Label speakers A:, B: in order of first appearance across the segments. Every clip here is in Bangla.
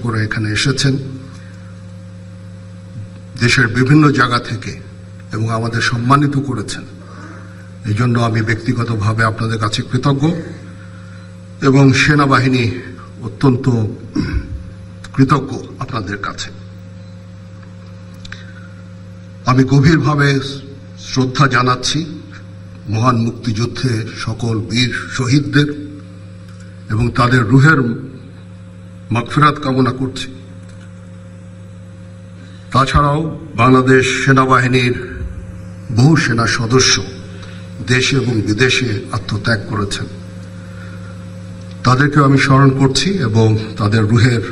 A: করে এখানে এসেছেন দেশের বিভিন্ন জায়গা থেকে এবং আমাদের সম্মানিত করেছেন। এই জন্য আমি ব্যক্তিগতভাবে আপনাদের কাছে কৃতজ্ঞ এবং সেনাবাহিনী অত্যন্ত কৃতজ্ঞ আপনাদের কাছে। আমি গভীরভাবে শ্রদ্ধা জানাচ্ছি মহান মুক্তিযুদ্ধে সকল বীর শহীদদের এবং তাদের রুহের মাগফিরাত কামনা করছি। তাছাড়াও বাংলাদেশ সেনাবাহিনীর বহু সেনা সদস্য দেশে এবং বিদেশে আত্মত্যাগ করেছেন, তাদেরকেও আমি স্মরণ করছি এবং তাদের রুহের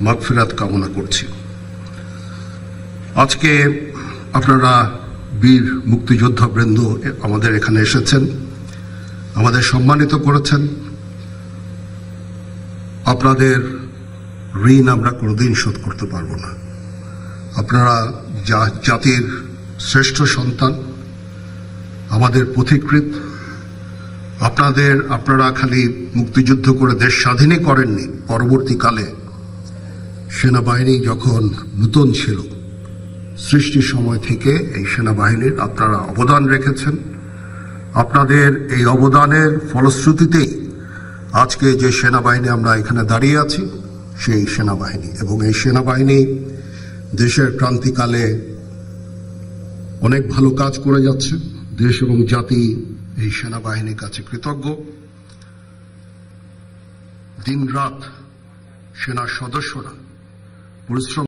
A: মাগফিরাত কামনা করছি। আজকে আপনারা বীর মুক্তিযোদ্ধা বৃন্দ আমাদের এখানে এসেছেন, আমাদের সম্মানিত করেছেন। আপনাদের ঋণ আমরা কোনোদিন শোধ করতে পারবো না। আপনারা জাতির শ্রেষ্ঠ সন্তান, আমাদের পথিকৃৎ। আপনারা খালি মুক্তিযুদ্ধ করে দেশ স্বাধীনই করেননি, পরবর্তীকালে সেনাবাহিনী যখন নূতন ছিল সৃষ্টির সময় থেকে এই সেনাবাহিনীর আপনারা অবদান রেখেছেন। আপনাদের এই অবদানের ফলশ্রুতিতেই আজকে যে সেনাবাহিনী আমরা এখানে দাঁড়িয়ে আছি সেই সেনাবাহিনী, এবং এই সেনাবাহিনী দেশের ক্রান্তিকালে অনেক ভালো কাজ করে যাচ্ছে। দেশ এবং জাতি এই সেনাবাহিনীর কাছে কৃতজ্ঞ। দিনরাত সেনা সদস্যরা পরিশ্রম